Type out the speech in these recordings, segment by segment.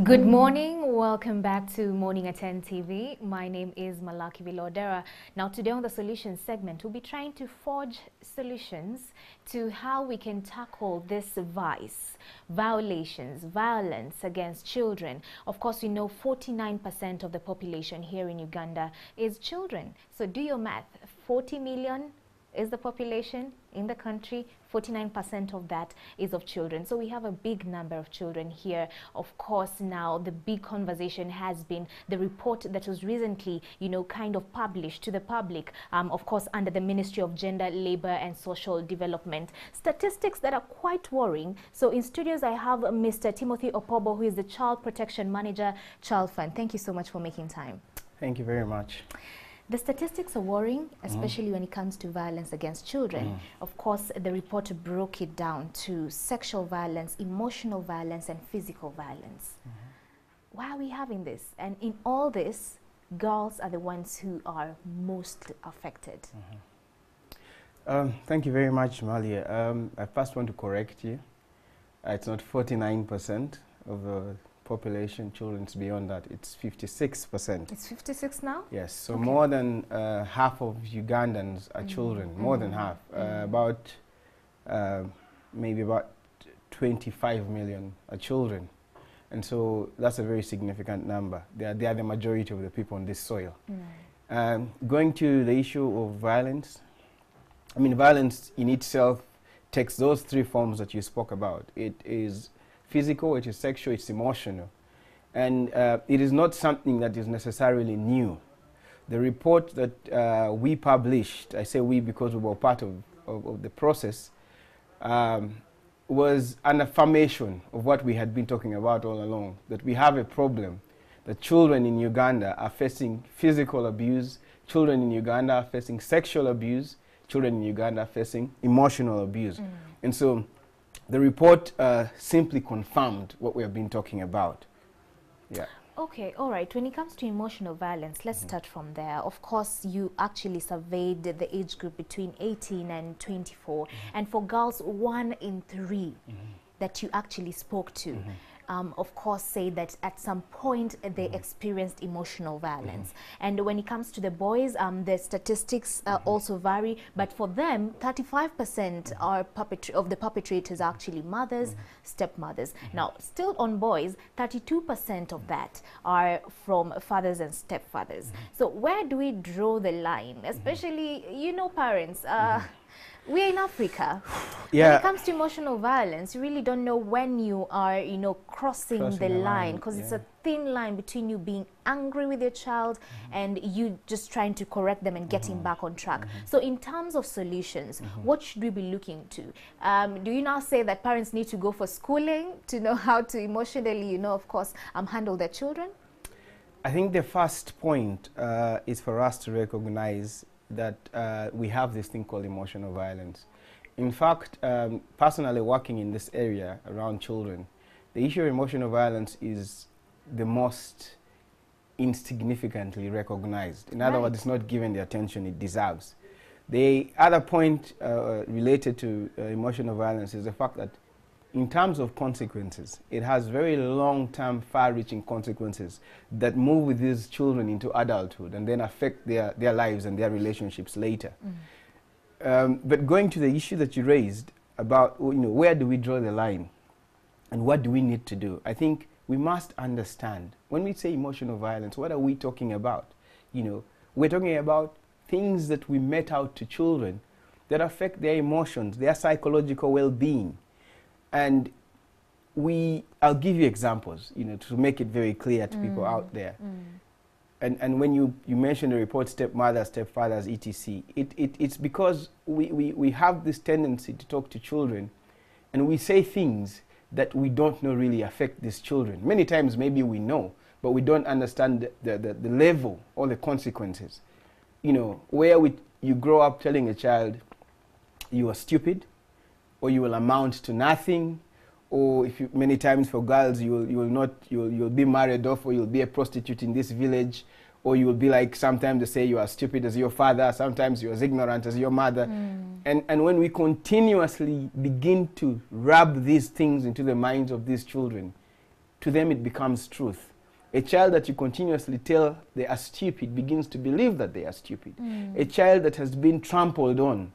Good morning, welcome back to Morning at 10 TV. My name is Malaki Vilodera. Now today on the solutions segment, we'll be trying to forge solutions to how we can tackle this violations, violence against children. Of course, we know 49% of the population here in Uganda is children. So do your math, 40 million is the population in the country, 49% of that is of children. So we have a big number of children here. Of course, now the big conversation has been the report that was recently, kind of published to the public, of course, under the Ministry of Gender, Labor and Social Development. Statistics that are quite worrying. So in studios, I have Mr. Timothy Opobo, who is the Child Protection Manager, Child Fund. Thank you so much for making time. Thank you very much. The statistics are worrying, especially when it comes to violence against children. Of course, the report broke it down to sexual violence, emotional violence, and physical violence. Why are we having this? And in all this, girls are the ones who are most affected. Thank you very much, Malia. I first want to correct you. It's not 49% of the population, children's beyond that. It's 56%. It's 56 now? Yes, so okay. More than half of Ugandans are children, more than half. Maybe about 25 million are children. And so that's a very significant number. They are the majority of the people on this soil. Going to the issue of violence, I mean, violence in itself takes those three forms that you spoke about. It is physical, it is sexual, it's emotional. And it is not something that is necessarily new. The report that we published, I say we because we were part of the process, was an affirmation of what we had been talking about all along, that we have a problem, that children in Uganda are facing physical abuse, children in Uganda are facing sexual abuse, children in Uganda are facing emotional abuse. And so the report simply confirmed what we have been talking about. Yeah. Okay, all right. When it comes to emotional violence, let's start from there. Of course, you actually surveyed the age group between 18 and 24. And for girls, 1 in 3 that you actually spoke to, of course, say that at some point they experienced emotional violence. And when it comes to the boys, the statistics also vary, but for them, 35% are of the perpetrators are actually mothers, stepmothers. Now, still on boys, 32% of that are from fathers and stepfathers. So where do we draw the line? Especially, parents, we're in Africa. When it comes to emotional violence, you really don't know when you are, crossing the line, because it's a thin line between you being angry with your child and you just trying to correct them and getting back on track. So in terms of solutions, what should we be looking to? Do you now say that parents need to go for schooling to know how to emotionally, of course, handle their children? I think the first point is for us to recognize that we have this thing called emotional violence. In fact, personally working in this area around children, the issue of emotional violence is the most insignificantly recognized. In other words, it's not given the attention it deserves. The other point related to emotional violence is the fact that in terms of consequences, it has very long-term, far-reaching consequences that move with these children into adulthood and then affect their lives and their relationships later. But going to the issue that you raised about, where do we draw the line and what do we need to do? I think we must understand, when we say emotional violence, what are we talking about? We're talking about things that we met out to children that affect their emotions, their psychological well-being. And I'll give you examples, to make it very clear to people out there. And when you mention the report, stepmothers, stepfathers, etc., it's because we have this tendency to talk to children and we say things that we don't know really affect these children. Many times maybe we know, but we don't understand the level or the consequences. Where you grow up telling a child you are stupid, or you will amount to nothing, or many times for girls you'll be married off, or you'll be a prostitute in this village, or you will be like, sometimes they say you are stupid as your father, sometimes you're as ignorant as your mother. And when we continuously begin to rub these things into the minds of these children, to them it becomes truth. A child that you continuously tell they are stupid begins to believe that they are stupid. A child that has been trampled on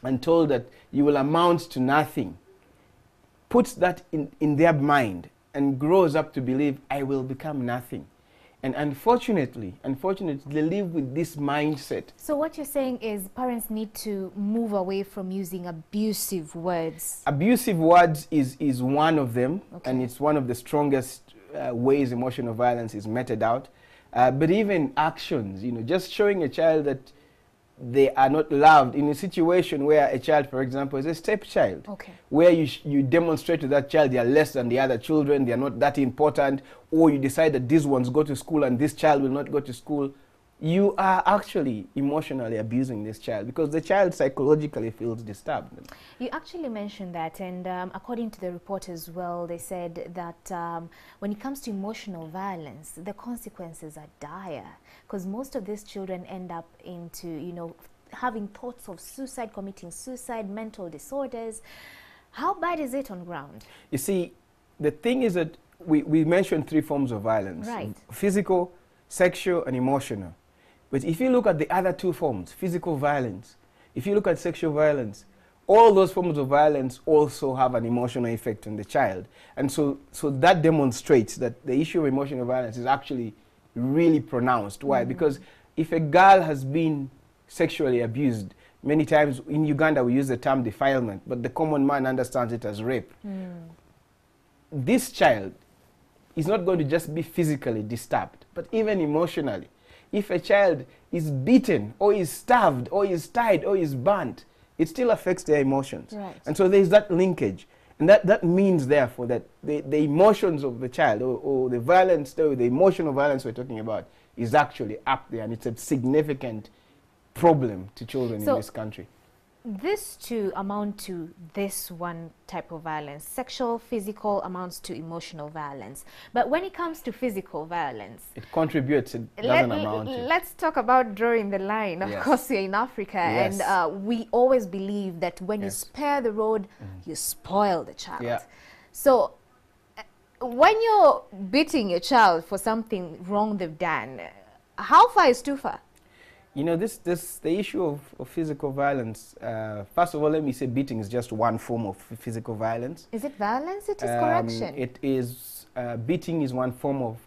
and told that you will amount to nothing puts that in their mind and grows up to believe, I will become nothing. And unfortunately, they live with this mindset. So what you're saying is parents need to move away from using abusive words. Abusive words is one of them, Okay. and it's one of the strongest ways emotional violence is meted out. But even actions, just showing a child that they are not loved in a situation where a child, for example, is a stepchild, Okay. where you demonstrate to that child they are less than the other children, they are not that important, or you decide that these ones go to school and this child will not go to school, you are actually emotionally abusing this child because the child psychologically feels disturbed. You actually mentioned that, and according to the report as well, they said that when it comes to emotional violence, the consequences are dire because most of these children end up into, having thoughts of suicide, committing suicide, mental disorders. How bad is it on ground? You see, the thing is that we mentioned 3 forms of violence. Right. Physical, sexual, and emotional. But if you look at the other 2 forms, physical violence, if you look at sexual violence, all those forms of violence also have an emotional effect on the child. And so that demonstrates that the issue of emotional violence is actually really pronounced. Why? Because if a girl has been sexually abused, many times in Uganda we use the term defilement, but the common man understands it as rape. This child is not going to just be physically disturbed, but even emotionally. If a child is beaten or is starved or is tied or is burnt, it still affects their emotions. Right. And so there's that linkage. And that means, therefore, that the emotions of the child or the violence, the emotional violence we're talking about is actually up there, and it's a significant problem to children in this country. This two amount to this one type of violence. Sexual, physical amounts to emotional violence. But when it comes to physical violence, it contributes, it doesn't amount to. Let's talk about drawing the line. Of course, we're in Africa, Yes. and we always believe that when you spare the road, you spoil the child. So when you're beating your child for something wrong they've done, how far is too far? The issue of physical violence, first of all, let me say beating is just one form of physical violence. Is it violence? It is correction. It is, beating is one form of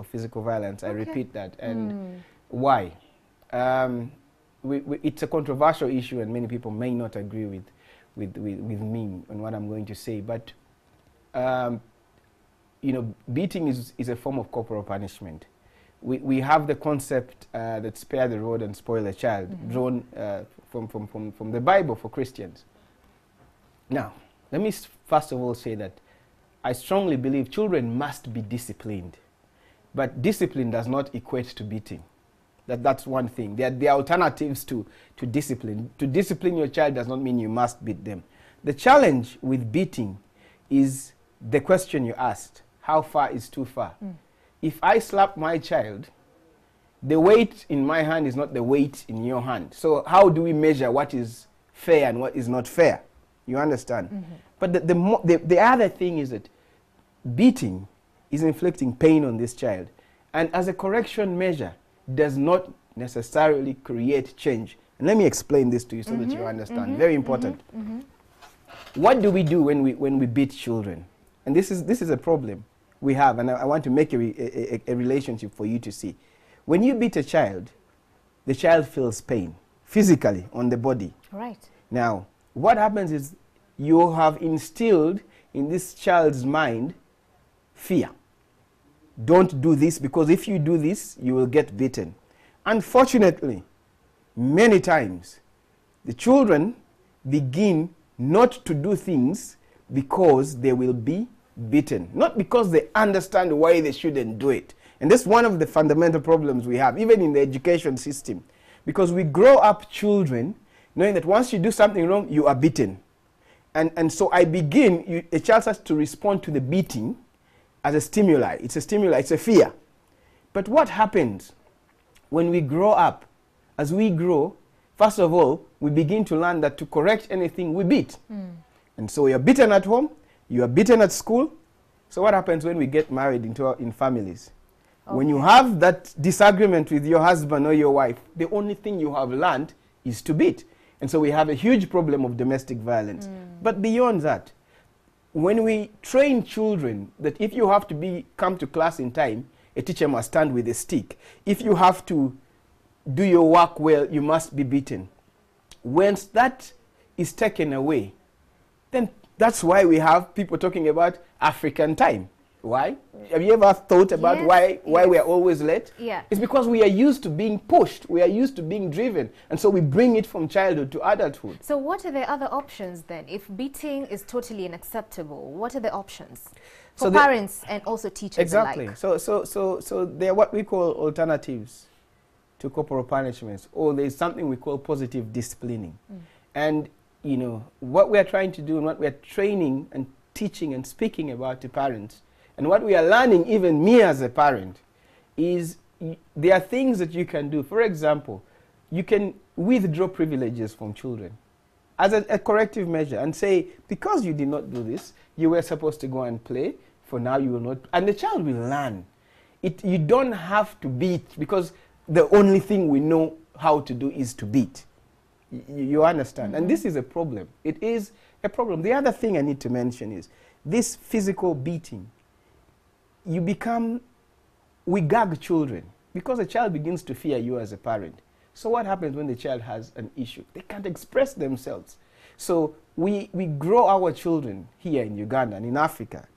physical violence. I repeat that. And why? It's a controversial issue and many people may not agree with me on what I'm going to say. But, beating is a form of corporal punishment. We have the concept that spare the rod and spoil a child, drawn from the Bible for Christians. Now, let me first of all say that I strongly believe children must be disciplined. But discipline does not equate to beating. That's one thing. There are alternatives to discipline. To discipline your child does not mean you must beat them. The challenge with beating is the question you asked. How far is too far? If I slap my child, the weight in my hand is not the weight in your hand. So how do we measure what is fair and what is not fair? You understand? But the other thing is that beating is inflicting pain on this child. And as a correction measure, does not necessarily create change. And let me explain this to you so that you understand. Very important. What do we do when we beat children? And this is a problem we have, and I want to make a relationship for you to see. When you beat a child, the child feels pain physically on the body. Right. Now, what happens is you have instilled in this child's mind fear. Don't do this, because if you do this, you will get beaten. Unfortunately, many times, the children begin not to do things because they will be beaten, not because they understand why they shouldn't do it. And that's one of the fundamental problems we have, even in the education system. Because we grow up children knowing that once you do something wrong, you are beaten. And so a child starts to respond to the beating as a stimuli. It's a stimuli, it's a fear. But what happens when we grow up? As we grow, first of all, we begin to learn that to correct anything, we beat. And so you're beaten at home, you are beaten at school, So what happens when we get married in families? Okay. When you have that disagreement with your husband or your wife, the only thing you have learned is to beat. And so we have a huge problem of domestic violence. But beyond that, when we train children that if you have to come to class in time, a teacher must stand with a stick. If you have to do your work well, you must be beaten. Once that is taken away, then that's why we have people talking about African time. Why? Have you ever thought about why we are always late? Yeah. It's because we are used to being pushed. We are used to being driven. And so we bring it from childhood to adulthood. So what are the other options then? If beating is totally unacceptable, what are the options for parents and also teachers exactly. alike? So there are what we call alternatives to corporal punishments, or there's something we call positive disciplining. And, you know, what we are trying to do and what we are training and teaching and speaking about to parents, and what we are learning, even me as a parent, is there are things that you can do. For example, you can withdraw privileges from children as a corrective measure and say, because you did not do this, you were supposed to go and play, for now you will not. And the child will learn. You don't have to beat, because the only thing we know how to do is to beat. You understand? And this is a problem. It is a problem. The other thing I need to mention is this physical beating. We gag children because a child begins to fear you as a parent. So what happens when the child has an issue? They can't express themselves. So we grow our children here in Uganda and in Africa,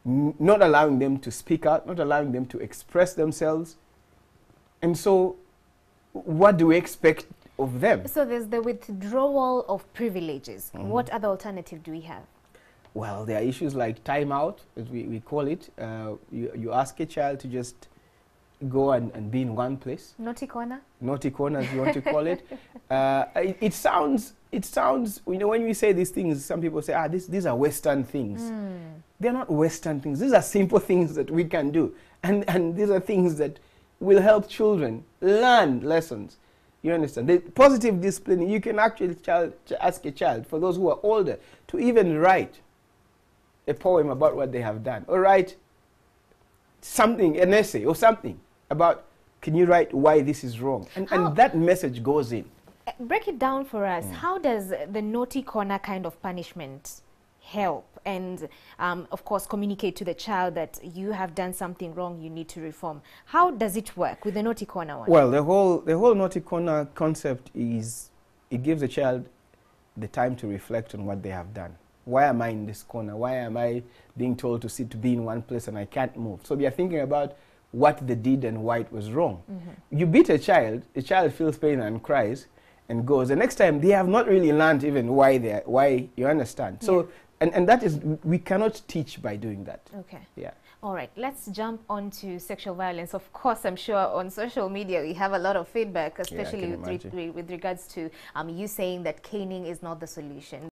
not allowing them to speak out, not allowing them to express themselves. And so what do we expect of them? So there's the withdrawal of privileges. What other alternative do we have? Well, there are issues like timeout, as we call it. You ask a child to just go and be in one place. Naughty corner? Naughty corner, as you want to call it. It sounds, you know, when we say these things, some people say, these are Western things. They're not Western things. These are simple things that we can do. And these are things that will help children learn lessons. You understand? The positive discipline, you can actually ask a child, for those who are older, to even write a poem about what they have done, or write something, an essay or something about, can you write why this is wrong? And that message goes in. Break it down for us. How does the naughty corner kind of punishment help and, of course, communicate to the child that you have done something wrong, you need to reform? How does it work with the naughty corner one? Well, the whole naughty corner concept is, it gives the child the time to reflect on what they have done. Why am I in this corner? Why am I being told to be in one place and I can't move? So we are thinking about what they did and why it was wrong. You beat a child feels pain and cries and goes. The next time, they have not really learned even why, you understand? So, and that is, we cannot teach by doing that. Okay. Yeah. All right, let's jump on to sexual violence. Of course, I'm sure on social media we have a lot of feedback, especially with regards to you saying that caning is not the solution.